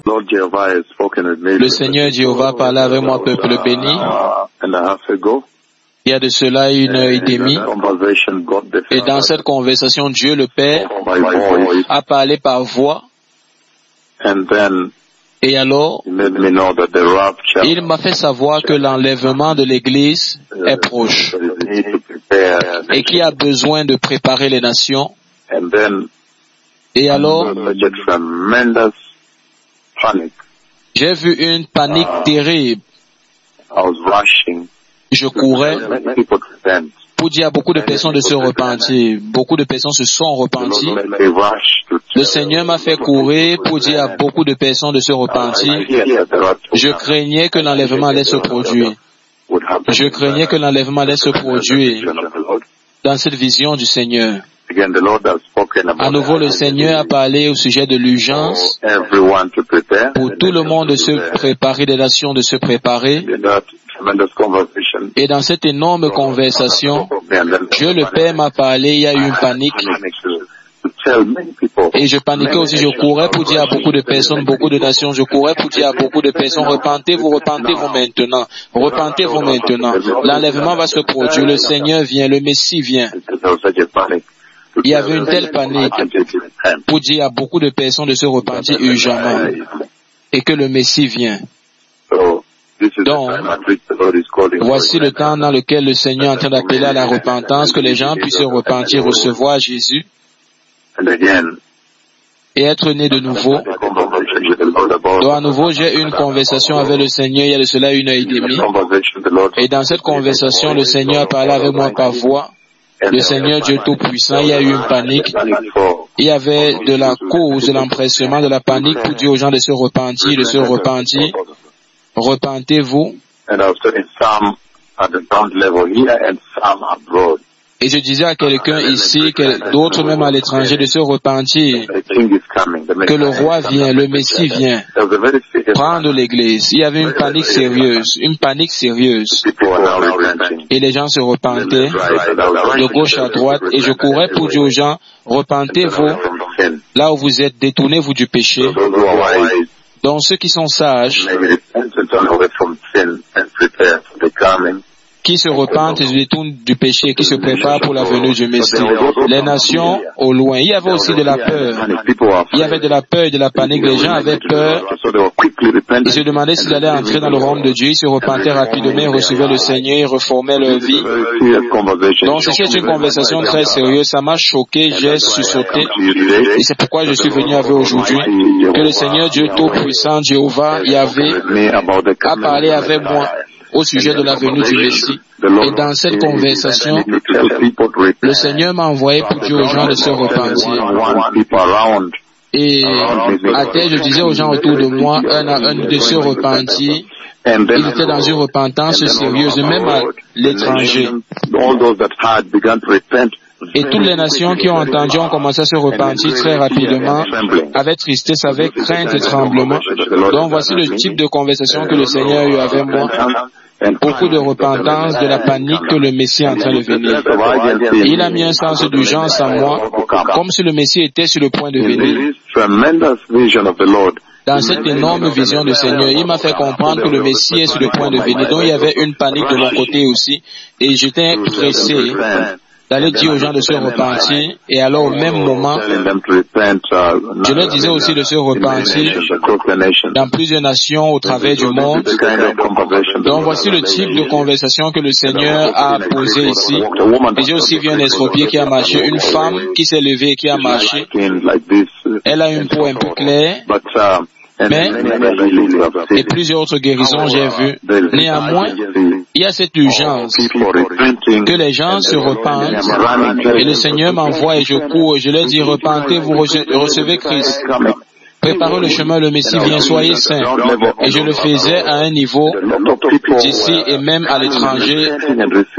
Le Seigneur Jéhovah parlait avec moi, peuple béni. Il y a de cela 1 heure et demie. Et dans cette conversation, Dieu le Père a parlé par voix. Et alors, il m'a fait savoir que l'enlèvement de l'Église est proche et qu'il y a besoin de préparer les nations. Et alors, j'ai vu une panique terrible. Je courais pour dire à beaucoup de personnes de se repentir. Beaucoup de personnes se sont repenties. Le Seigneur m'a fait courir pour dire à beaucoup de personnes de se repentir. Je craignais que l'enlèvement allait se produire. Je craignais que l'enlèvement allait se produire dans cette vision du Seigneur. À nouveau, le Seigneur a parlé au sujet de l'urgence pour tout le monde de se préparer, des nations de se préparer. Et dans cette énorme conversation, Dieu le Père m'a parlé, il y a eu une panique. Et je paniquais aussi, je courais pour dire à beaucoup de personnes, beaucoup de nations, je courais pour dire à beaucoup de personnes, repentez-vous maintenant, repentez-vous maintenant. L'enlèvement va se produire, le Seigneur vient, le Messie vient. Il y avait une telle panique pour dire à beaucoup de personnes de se repentir urgemment et que le Messie vient. Donc, voici le temps dans lequel le Seigneur est en train d'appeler à la repentance, que les gens puissent se repentir, recevoir Jésus et être nés de nouveau. Donc à nouveau, j'ai eu une conversation avec le Seigneur il y a de cela 1 heure et demie. Et dans cette conversation, le Seigneur a parlé avec moi par voix. Le Seigneur Dieu Tout-Puissant, il y a eu une panique. Il y avait de la cause, de l'empressement, de la panique pour dire aux gens de se repentir, de se repentir. Repentez-vous. Et je disais à quelqu'un ici, d'autres même à l'étranger, de se repentir, que le roi vient, le Messie vient prendre l'Église. Il y avait une panique sérieuse. Et les gens se repentaient de gauche à droite, et je courais pour dire aux gens, repentez-vous, là où vous êtes, détournez-vous du péché. Donc ceux qui sont sages, qui se repentent et se détournent du péché, qui se préparent pour la venue du Messie. Les nations au loin. Il y avait aussi de la peur. Il y avait de la peur et de la panique. Les gens avaient peur. Ils se demandaient s'ils allaient entrer dans le royaume de Dieu. Ils se repentaient rapidement, ils recevaient le Seigneur, ils reformaient leur vie. Donc c'est une conversation très sérieuse. Ça m'a choqué, j'ai sursauté. Et c'est pourquoi je suis venu avec aujourd'hui. Que le Seigneur Dieu Tout-Puissant, Jéhovah, Yahvé, a parlé avec moi au sujet de la venue du Messie. Et dans cette conversation, le Seigneur m'a envoyé pour dire aux gens de se repentir. Et à terre, je disais aux gens autour de moi, un à un, de se repentir. Ils étaient dans une repentance sérieuse, même à l'étranger. Et toutes les nations qui ont entendu ont commencé à se repentir très rapidement, avec tristesse, avec crainte et tremblement. Donc voici le type de conversation que le Seigneur a eu avec moi. Beaucoup de repentance, de la panique que le Messie est en train de venir. Et il a mis un sens d'urgence en moi, comme si le Messie était sur le point de venir. Dans cette énorme vision du Seigneur, il m'a fait comprendre que le Messie est sur le point de venir. Donc il y avait une panique de mon côté aussi. Et j'étais pressé d'aller dire aux gens de se repentir, et alors au même moment, je leur disais aussi de se repentir dans plusieurs nations au travers du monde. Donc voici le type de conversation que le Seigneur a posé ici. Et j'ai aussi vu un estropié qui a marché, une femme qui s'est levée et qui a marché. Elle a une peau un peu claire, mais, et plusieurs autres guérisons j'ai vu. Néanmoins, il y a cette urgence que les gens se repentent, et le Seigneur m'envoie et je cours et je leur dis, repentez, vous recevez Christ. Préparez le chemin, le Messie vient, soyez saints. Et je le faisais à un niveau d'ici et même à l'étranger.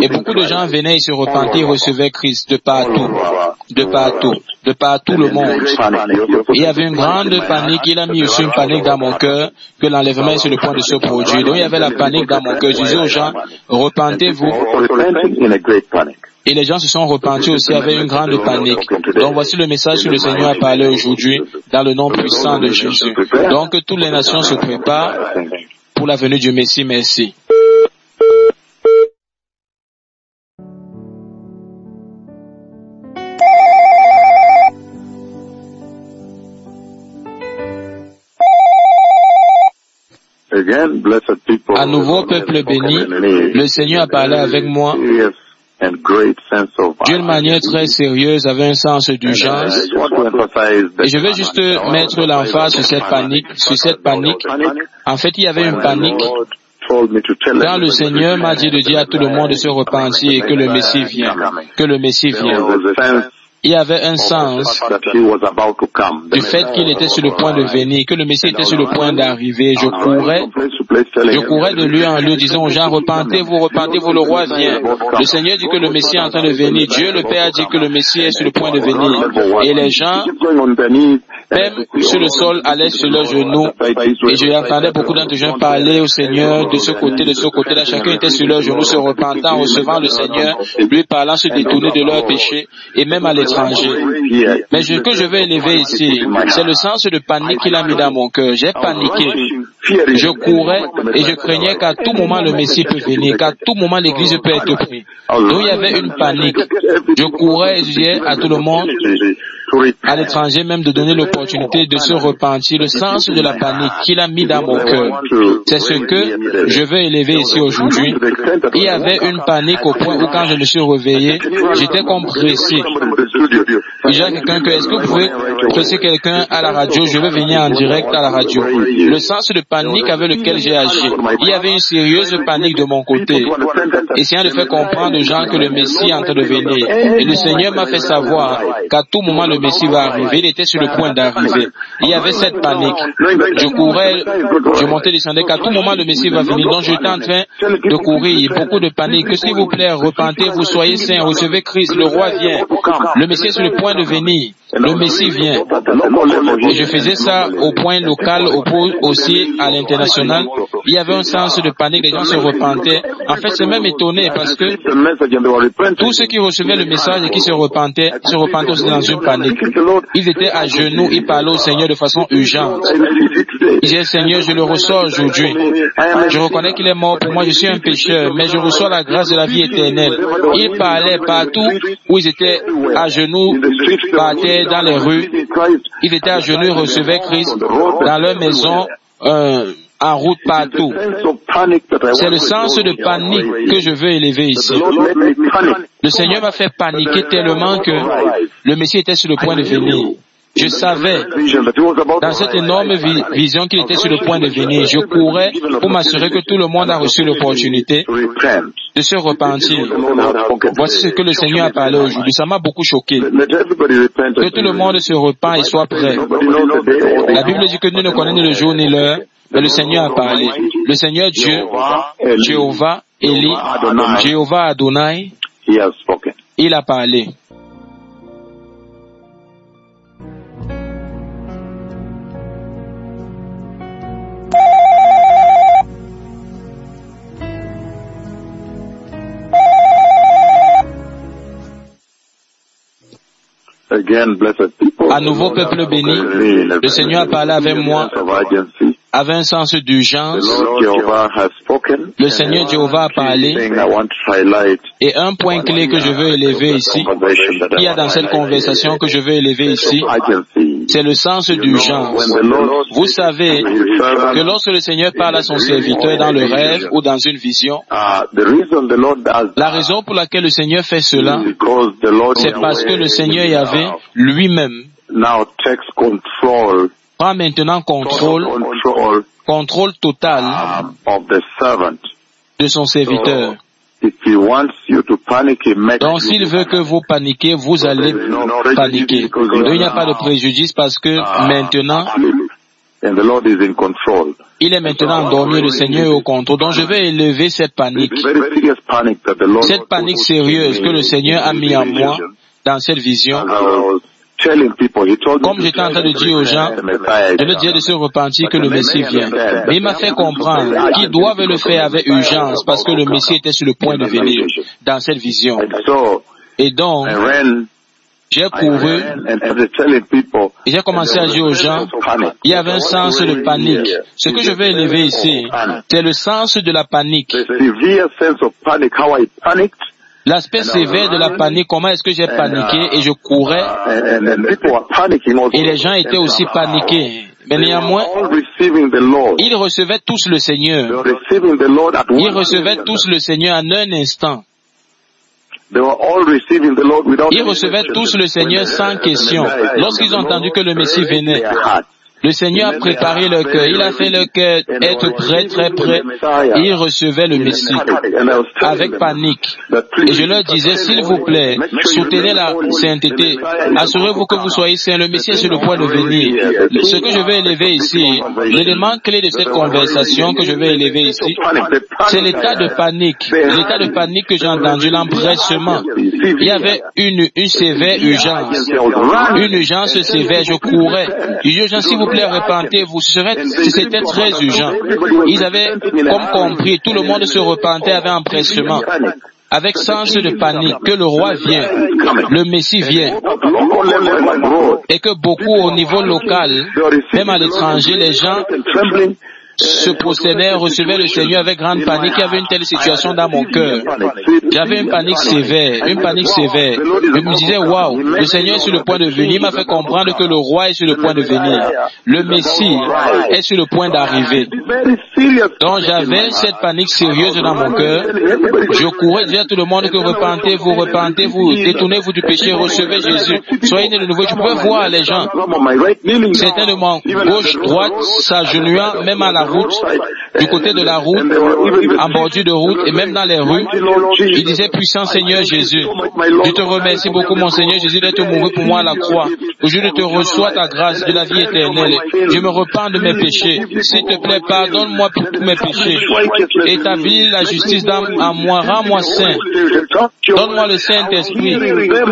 Et beaucoup de gens venaient et se repentaient et recevaient Christ de partout, de partout le monde. Il y avait une grande panique, il a mis aussi une panique dans mon cœur, que l'enlèvement est sur le point de se produire. Donc il y avait la panique dans mon cœur. Je disais aux gens, repentez-vous. Et les gens se sont repentis aussi avec une grande panique. Donc voici le message que le Seigneur a parlé aujourd'hui dans le nom puissant de Jésus. Donc toutes les nations se préparent pour la venue du Messie. Merci. À nouveau, peuple béni, le Seigneur a parlé avec moi d'une manière très sérieuse, avec un sens d'urgence. Et je veux juste mettre l'emphase sur cette panique. En fait, il y avait une panique quand le Seigneur m'a dit de dire à tout le monde de se repentir et que le Messie vient. Que le Messie vient. Il y avait un sens du fait qu'il était sur le point de venir, que le Messie était sur le point d'arriver. Je courais de lieu en lieu disant aux gens, repentez-vous, le roi vient. Le Seigneur dit que le Messie est en train de venir. Dieu le Père dit que le Messie est sur le point de venir. Et les gens, même sur le sol, allaient sur leurs genoux. Et je entendais beaucoup d'entre gens parler au Seigneur de ce côté-là. Chacun était sur leurs genoux, se repentant, recevant le Seigneur, lui parlant, se détourner de leurs péchés, et même à l'étranger. Mais ce que je veux élever ici, c'est le sens de panique qu'il a mis dans mon cœur. J'ai paniqué. Je courais et je craignais qu'à tout moment le Messie peut venir, qu'à tout moment l'Église peut être prise. Donc il y avait une panique. Je courais et je disais à tout le monde, à l'étranger même, de donner l'opportunité de se repentir. Le sens de la panique qu'il a mis dans mon cœur, c'est ce que je veux élever ici aujourd'hui. Il y avait une panique au point où quand je me suis réveillé, j'étais comme pressé. J'ai quelqu'un que, est-ce que vous pouvez presser quelqu'un à la radio? Je veux venir en direct à la radio. Le sens de panique avec lequel j'ai agi. Il y avait une sérieuse panique de mon côté, essayant de faire comprendre aux gens que le Messie est en train de venir. Et le Seigneur m'a fait savoir qu'à tout moment le Messie va arriver. Il était sur le point d'arriver. Il y avait cette panique. Je courais, je montais, descendais, qu'à tout moment le Messie va venir. Donc j'étais en train de courir, beaucoup de panique. Que s'il vous plaît, repentez, vous soyez saints, recevez Christ, le roi vient. Le Messie est sur le point de venir. Le Messie vient. Et je faisais ça au point local, aussi à l'international. Il y avait un sens de panique, les gens se repentaient. En fait, c'est même étonné parce que tous ceux qui recevaient le message et qui se repentaient aussi dans une panique. Ils étaient à genoux, ils parlaient au Seigneur de façon urgente. Ils disaient, Seigneur, je le reçois aujourd'hui. Je reconnais qu'il est mort pour moi, je suis un pécheur, mais je reçois la grâce de la vie éternelle. Ils parlaient partout où ils étaient à genoux, par terre, dans les rues. Ils étaient à genoux, ils recevaient Christ dans leur maison, en route partout. C'est le sens de panique que je veux élever ici. Le Seigneur m'a fait paniquer tellement que le Messie était sur le point de venir. Je savais, dans cette énorme vision qu'il était sur le point de venir, je courais pour m'assurer que tout le monde a reçu l'opportunité de se repentir. Voici ce que le Seigneur a parlé aujourd'hui. Ça m'a beaucoup choqué. Que tout le monde se repent et soit prêt. La Bible dit que nous ne connaissons ni le jour ni l'heure, mais le Seigneur a parlé. Le Seigneur Dieu, Jéhovah, Élie, Jéhovah Adonai, il a parlé. À nouveau, peuple béni, le Seigneur a parlé avec moi avec un sens d'urgence. Le Seigneur Jéhovah a parlé. Et un point clé que je veux élever ici, il y a dans cette conversation que je veux élever ici, c'est le sens d'urgence. Vous savez que lorsque le Seigneur parle à son serviteur dans le rêve ou dans une vision, la raison pour laquelle le Seigneur fait cela, c'est parce que le Seigneur Yahvé lui-même prend maintenant contrôle total de son serviteur. Donc s'il veut que vous paniquiez, vous allez paniquer. Donc il n'y a pas de préjudice parce que maintenant, il est maintenant endormi, le Seigneur est au contrôle. Donc je vais élever cette panique. Cette panique sérieuse que le Seigneur a mis en moi dans cette vision. Comme j'étais en train de dire aux gens, je leur disais de se repentir que le Messie vient. Mais il m'a fait comprendre qu'ils doivent le faire avec urgence parce que le Messie était sur le point de venir dans cette vision. Et donc, j'ai couru et j'ai commencé à dire aux gens, il y avait un sens de panique. Ce que je vais élever ici, c'est le sens de la panique. L'aspect sévère de la panique, comment est-ce que j'ai paniqué et je courais et les gens étaient aussi paniqués. Mais néanmoins, ils recevaient tous le Seigneur. Ils recevaient tous le Seigneur en un instant. Ils recevaient tous le Seigneur sans question. Lorsqu'ils ont entendu que le Messie venait, le Seigneur a préparé leur cœur. Il a fait leur cœur être prêt, très prêt. Et ils recevaient le Messie avec panique. Et je leur disais, s'il vous plaît, soutenez la sainteté. Assurez-vous que vous soyez saints. Le Messie est sur le point de venir. Ce que je vais élever ici, l'élément clé de cette conversation que je vais élever ici, c'est l'état de panique. L'état de panique que j'ai entendu, l'empressement. Il y avait une sévère urgence. Une urgence sévère. Je courais. Je dis aux gens, s'il vous plaît, repentez-vous. C'était très urgent. Ils avaient comme compris, tout le monde se repentait avec empressement, avec sens de panique, que le roi vient, le Messie vient, et que beaucoup au niveau local, même à l'étranger, les gens se prosternaient, recevaient le Seigneur avec grande panique. Il y avait une telle situation dans mon cœur. J'avais une panique sévère, Je me disais, waouh, le Seigneur est sur le point de venir. Il m'a fait comprendre que le roi est sur le point de venir. Le Messie est sur le point d'arriver. Donc j'avais cette panique sérieuse dans mon cœur. Je courais dire à tout le monde que repentez-vous, détournez-vous du péché, recevez Jésus, soyez nés de nouveau. Je pouvais voir les gens, certains de mon gauche, droite, s'agenouillant, même à la route, du côté de la route, en bordure de route et même dans les rues. Il disait, puissant Seigneur Jésus, je te remercie beaucoup mon Seigneur Jésus d'être mort pour moi à la croix. Aujourd'hui je te reçois ta grâce de la vie éternelle. Je me repens de mes péchés. S'il te plaît, pardonne-moi pour tous mes péchés. Établis la justice en moi, rends-moi saint. Donne-moi le Saint-Esprit.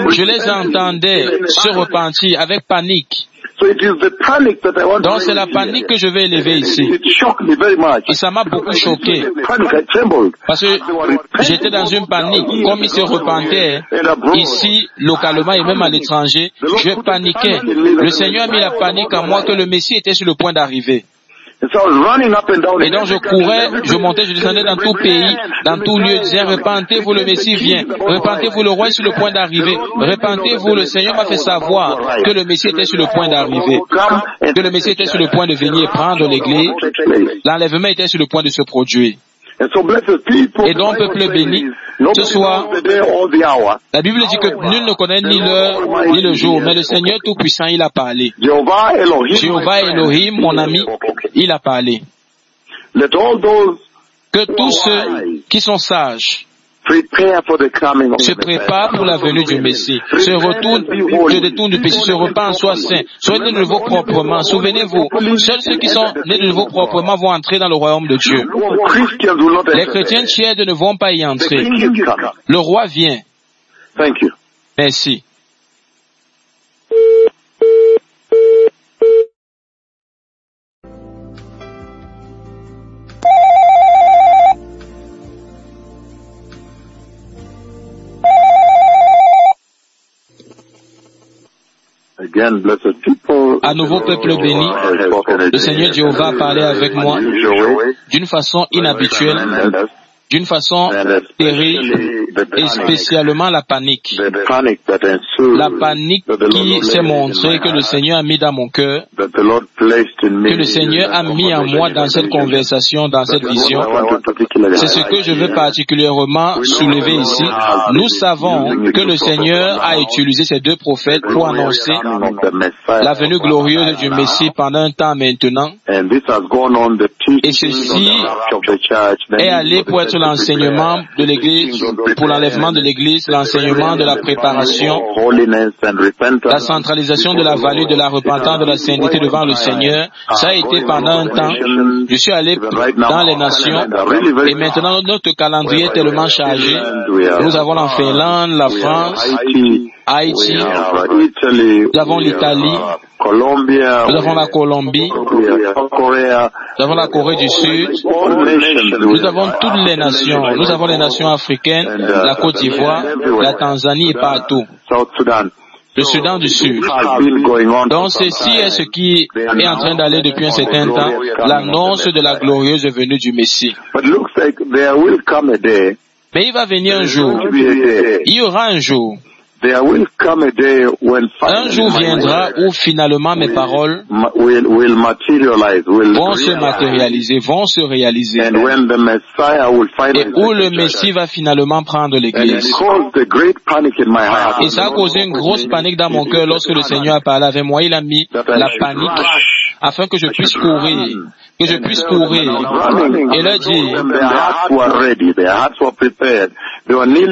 Je les entendais se repentir avec panique. Donc c'est la panique que je vais élever ici. Et ça m'a beaucoup choqué. Parce que j'étais dans une panique. Comme ils se repentaient ici, localement et même à l'étranger, je paniquais. Le Seigneur a mis la panique en moi que le Messie était sur le point d'arriver. Et donc je courais, je montais, je descendais dans tout pays, dans tout lieu, disant, repentez-vous, le Messie vient. Repentez-vous, le roi est sur le point d'arriver. Repentez-vous, le Seigneur m'a fait savoir que le Messie était sur le point d'arriver. Que le Messie était sur le point de venir prendre l'église. L'enlèvement était sur le point de se produire. Et donc, peuple béni, ce soir, la Bible dit que nul ne connaît ni l'heure ni le jour, mais le Seigneur Tout-Puissant, il a parlé. Jéhovah Elohim, mon ami, il a parlé. Que tous ceux qui sont sages se préparent pour la venue du Messie, se détournent du péché, se repentent, soient saints, soient de nouveau proprement. Souvenez-vous, seuls ceux qui sont nés de nouveau proprement vont entrer dans le royaume de Dieu. Les chrétiens tièdes ne vont pas y entrer. Le roi vient. Merci. À nouveau, peuple béni, le Seigneur Jéhovah a parlé avec moi d'une façon inhabituelle, d'une façon terrible, et spécialement la panique. La panique qui s'est montrée que le Seigneur a mis dans mon cœur, que le Seigneur a mis en moi dans cette conversation, dans cette vision. C'est ce que je veux particulièrement soulever ici. Nous savons que le Seigneur a utilisé ces deux prophètes pour annoncer la venue glorieuse du Messie pendant un temps maintenant. Et ceci est allé pour être l'enseignement de l'Église, pour l'enlèvement de l'Église, l'enseignement de la préparation, la centralisation de la valeur de la repentance, de la sainteté devant le Seigneur. Ça a été pendant un temps. Je suis allé dans les nations et maintenant notre calendrier est tellement chargé. Nous avons la Finlande, la France, Haïti, nous avons l'Italie, nous avons la Colombie, nous avons la Corée du Sud, nous avons toutes les nations, nous avons les nations africaines, la Côte d'Ivoire, la Tanzanie et partout. Le Soudan du Sud. Donc ceci est ce qui est en train d'aller depuis un certain temps, l'annonce de la glorieuse venue du Messie. Mais il va venir un jour, il y aura un jour, un jour viendra où finalement mes paroles vont se matérialiser, vont se réaliser, et où le Messie va finalement prendre l'Église. Et ça a causé une grosse panique dans mon cœur lorsque le Seigneur a parlé avec moi. Il a mis la panique afin que je puisse courir, et leur dire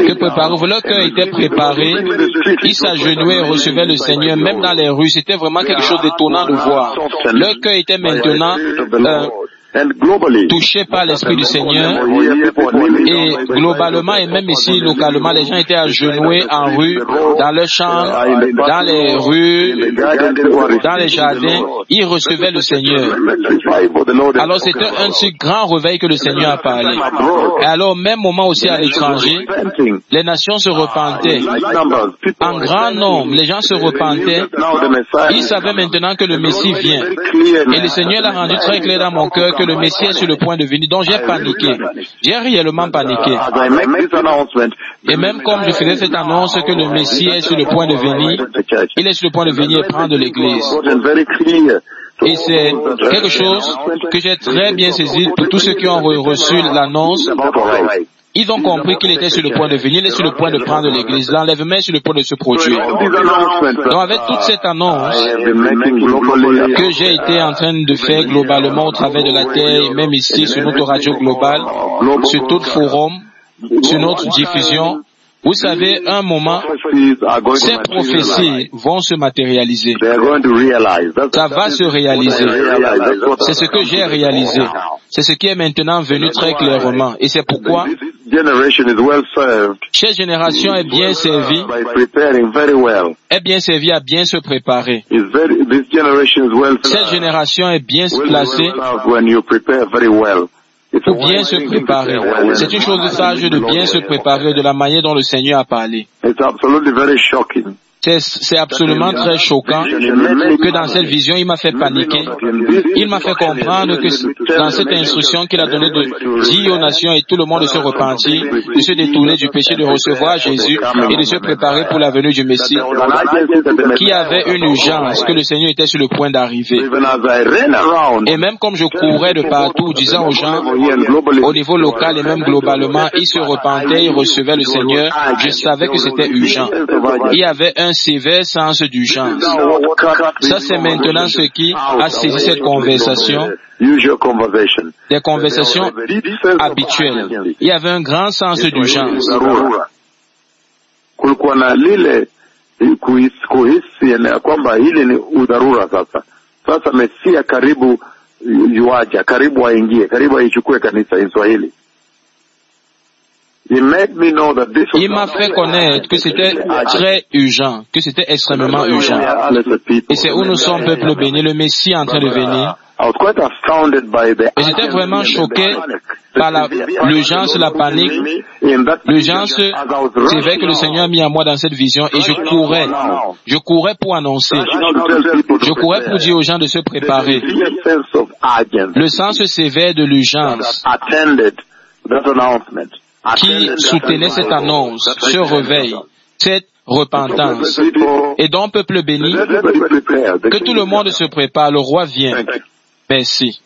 que préparez-vous. Leur cœur était préparé, ils s'agenouaient et recevaient le Seigneur, même dans les rues. C'était vraiment quelque chose d'étonnant de voir. Leur cœur était maintenant touchés par l'Esprit du Seigneur, et globalement et même ici localement, les gens étaient agenoués en rue, dans leurs chambres, dans les rues, dans les jardins, ils recevaient le Seigneur. Alors c'était un si grand réveil que le Seigneur a parlé. Et alors au même moment aussi à l'étranger, les nations se repentaient. En grand nombre, les gens se repentaient. Ils savaient maintenant que le Messie vient. Et le Seigneur l'a rendu très clair dans mon cœur que le Messie est sur le point de venir. Donc j'ai paniqué. J'ai réellement paniqué. Et même comme je faisais cette annonce que le Messie est sur le point de venir, il est sur le point de venir et prendre l'Église. Et c'est quelque chose que j'ai très bien saisi pour tous ceux qui ont reçu l'annonce. Ils ont compris qu'il était sur le point de venir, il est sur le point de prendre l'Église. L'enlèvement est sur le point de se produire. Donc avec toute cette annonce que j'ai été en train de faire globalement au travers de la terre, et même ici sur notre radio globale, sur tout forum, sur notre diffusion, vous savez, un moment, ces prophéties vont se matérialiser. Ça va se réaliser. C'est ce que j'ai réalisé. C'est ce qui est maintenant venu très clairement. Et c'est pourquoi cette génération est bien servie à bien se préparer. Cette génération est bien placée pour bien se préparer. C'est une chose de sage de bien se préparer de la manière dont le Seigneur a parlé. C'est absolument très choquant que dans cette vision, il m'a fait paniquer. Il m'a fait comprendre que dans cette instruction qu'il a donnée de dire aux nations et tout le monde de se repentir, de se détourner du péché, de recevoir Jésus et de se préparer pour la venue du Messie, qui avait une urgence, que le Seigneur était sur le point d'arriver. Et même comme je courais de partout, disant aux gens, au niveau local et même globalement, ils se repentaient, ils recevaient le Seigneur, je savais que c'était urgent. Il y avait un sévère sens d'urgence. Ça, c'est maintenant ce qui a saisi cette conversation, des conversations habituelles. Il y avait un grand sens d'urgence. Sasa Mesia karibu yuaja, karibu aingie, karibu aichukue kanisa Israeli. Il m'a fait connaître que c'était très urgent, que c'était extrêmement urgent. Et c'est où nous sommes, peuple béni, le Messie est en train de venir. Et j'étais vraiment choqué par l'urgence, la panique, l'urgence sévère que le Seigneur a mis à moi dans cette vision, et je courais pour annoncer, je courais pour dire aux gens de se préparer. Le sens sévère de l'urgence qui soutenait cette annonce, ce réveil, cette repentance. Et donc, peuple béni, que tout le monde se prépare, le roi vient. Merci.